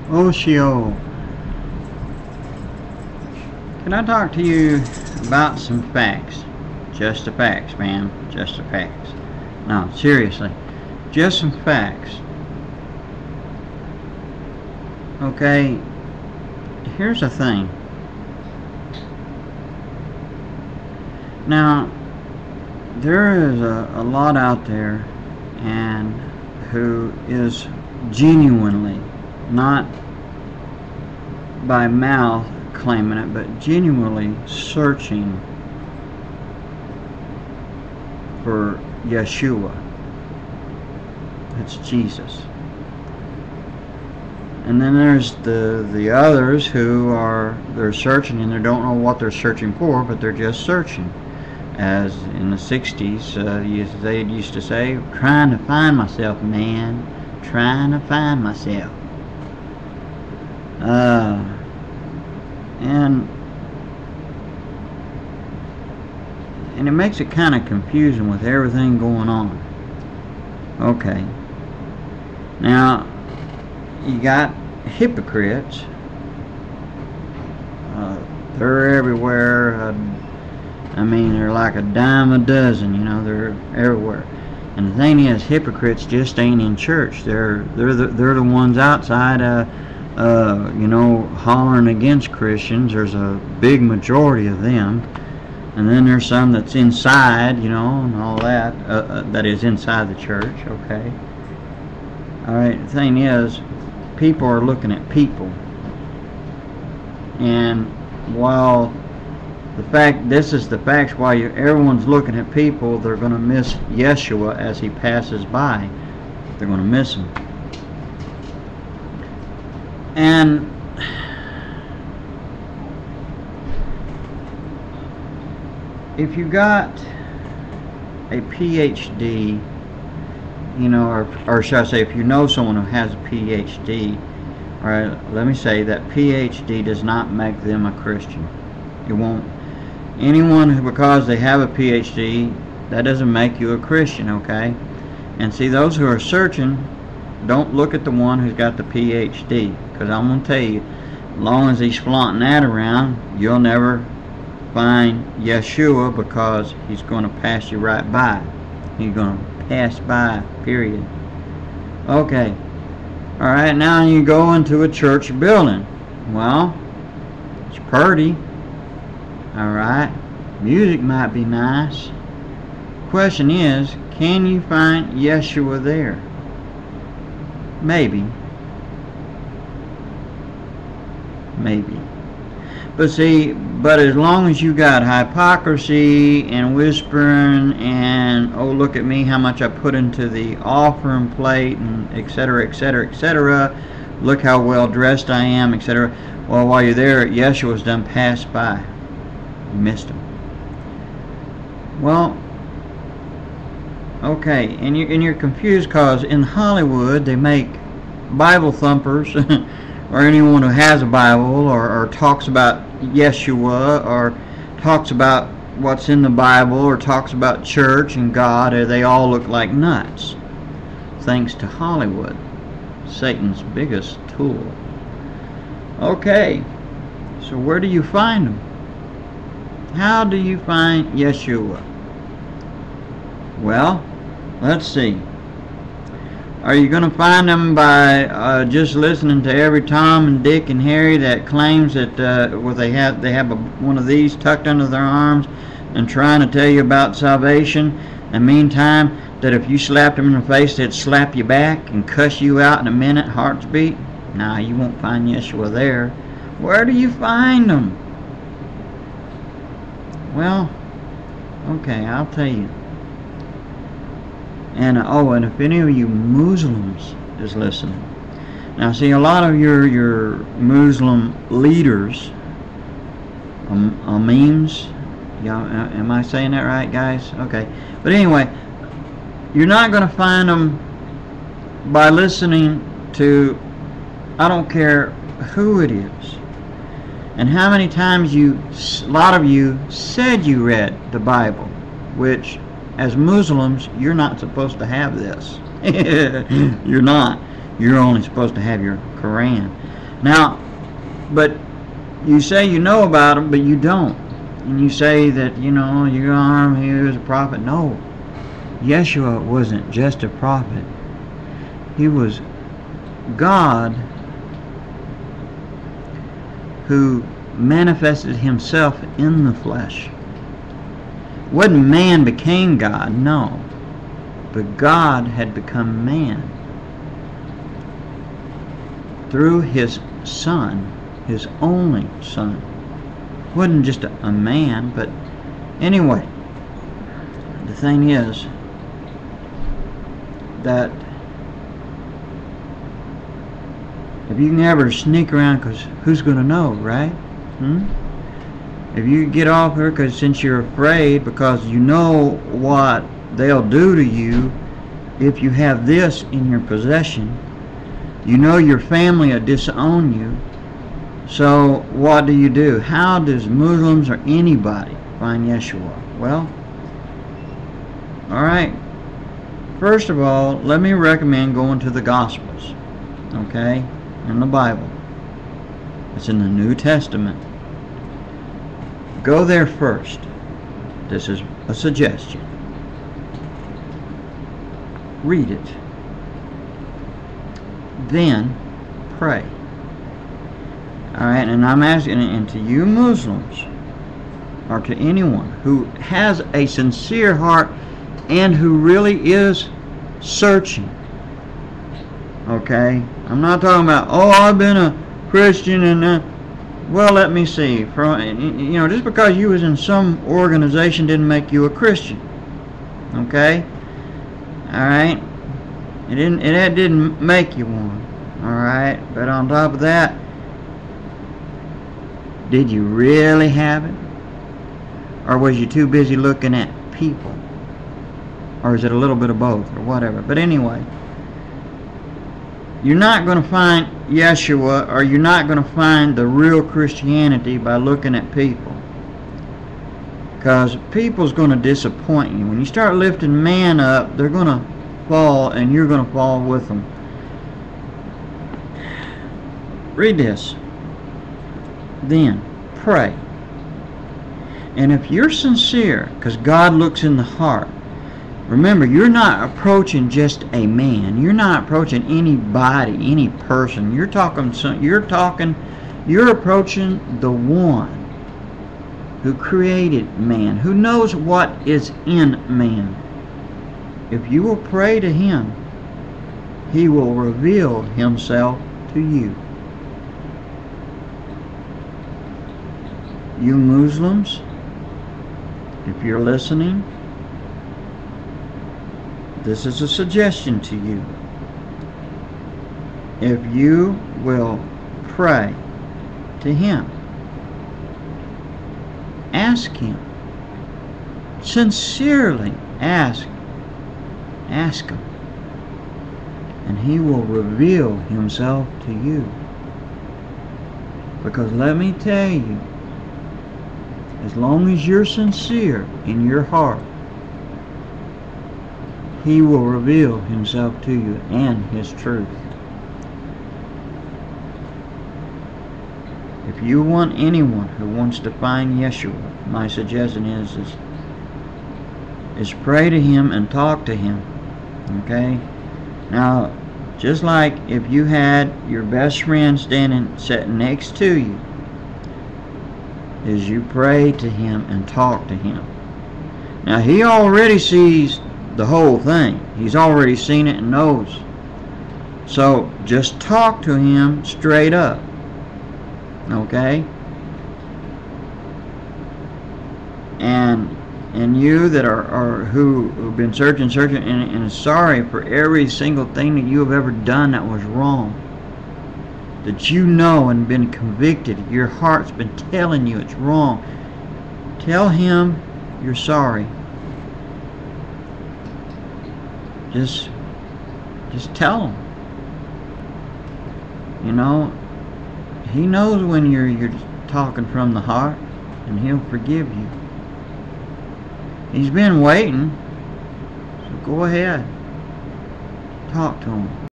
Oshio. Can I talk to you about some facts? Just the facts, man. Just the facts. No, seriously. Just some facts. Okay, here's the thing. Now, there is a lot out there and who is genuinely, not by mouth claiming it, but genuinely searching for Yeshua. It's Jesus. And then there's the others who they're searching and they don't know what they're searching for, but they're just searching. As in the 60s, they used to say, trying to find myself, man. Trying to find myself. And it makes it kind of confusing with everything going on. Okay. Now, you got hypocrites. They're everywhere. I mean, they're like a dime a dozen, you know, they're everywhere. And the thing is, hypocrites just ain't in church. They're the ones outside, you know, hollering against Christians. There's a big majority of them. And then there's some that's inside, you know, and all that, that is inside the church, okay? Alright, the thing is, people are looking at people. And while this is the facts, while everyone's looking at people, they're going to miss Yeshua as he passes by. They're going to miss him. And if you got a PhD, you know, or should I say, if you know someone who has a PhD, alright, let me say that PhD does not make them a Christian. It won't. Anyone who, because they have a PhD, that doesn't make you a Christian, okay? And see, those who are searching, don't look at the one who's got the PhD, because I'm going to tell you, as long as he's flaunting that around, you'll never find Yeshua, because he's going to pass you right by. He's going to pass by, period. Okay. Alright, now you go into a church building. Well, it's pretty. Alright, music might be nice. Question is, can you find Yeshua there? Maybe. Maybe. But see, as long as you got hypocrisy and whispering and, oh, look at me, how much I put into the offering plate, and etc., etc., etc., look how well dressed I am, etc. Well, while you're there, Yeshua's done passed by. You missed him. Well, okay, and you're confused because in Hollywood they make Bible thumpers or anyone who has a Bible or talks about Yeshua or talks about what's in the Bible or talks about church and God, they all look like nuts. Thanks to Hollywood, Satan's biggest tool. Okay, so where do you find them? How do you find Yeshua? Well, let's see. Are you going to find them by just listening to every Tom and Dick and Harry that claims that well, they have one of these tucked under their arms and trying to tell you about salvation, and meantime that if you slapped them in the face they'd slap you back and cuss you out in a minute, heart's beat? Nah, you won't find Yeshua there. Where do you find them? Well, okay, I'll tell you. And and if any of you Muslims is listening, now see, a lot of your Muslim leaders, memes, am I saying that right, guys? Okay, but anyway, you're not going to find them by listening to, I don't care who it is. And how many times a lot of you said you read the Bible, which as Muslims, you're not supposed to have this. You're not. You're only supposed to have your Quran. Now, but you say you know about him, but you don't. And you say that, you know, your arm, he was a prophet. No, Yeshua wasn't just a prophet. He was God who manifested himself in the flesh. Wasn't man became God, no. But God had become man through his Son, his only Son. Wasn't just a man, but anyway, the thing is that if you can ever sneak around, because who's going to know, right? If you get off her, because since you're afraid, because you know what they'll do to you if you have this in your possession, you know your family will disown you. So what do? How does Muslims or anybody find Yeshua? Well, alright, first of all, let me recommend going to the Gospels, okay, in the Bible. It's in the New Testament. Go there first. This is a suggestion. Read it. Then pray. Alright, and I'm asking, and to you Muslims, or to anyone who has a sincere heart and who really is searching, okay? I'm not talking about, oh, I've been a Christian and, well, let me see. You know, just because you was in some organization didn't make you a Christian, okay? Alright? It didn't make you one, alright? But on top of that, did you really have it? Or was you too busy looking at people? Or is it a little bit of both, or whatever? But anyway, you're not going to find Yeshua, or you're not going to find the real Christianity by looking at people. Because people's going to disappoint you. When you start lifting man up, they're going to fall, and you're going to fall with them. Read this. Then pray. And if you're sincere, because God looks in the heart, remember, you're not approaching just a man. You're not approaching anybody, any person. You're approaching the one who created man, who knows what is in man. If you will pray to him, he will reveal himself to you. You Muslims, if you're listening, this is a suggestion to you. If you will pray to him, ask him, sincerely ask him, and he will reveal himself to you. Because let me tell you, as long as you're sincere in your heart, he will reveal himself to you and his truth. If you want anyone who wants to find Yeshua, my suggestion is pray to him and talk to him. Okay? Now, just like if you had your best friend sitting next to you, is you pray to him and talk to him. Now, he already sees the whole thing. He's already seen it and knows. So just talk to him straight up. Okay? And you that are who've been searching and are sorry for every single thing that you have ever done that was wrong, that you know and been convicted, your heart's been telling you it's wrong, tell him you're sorry. Just tell him. You know, he knows when you're talking from the heart, and he'll forgive you. He's been waiting, so go ahead, talk to him.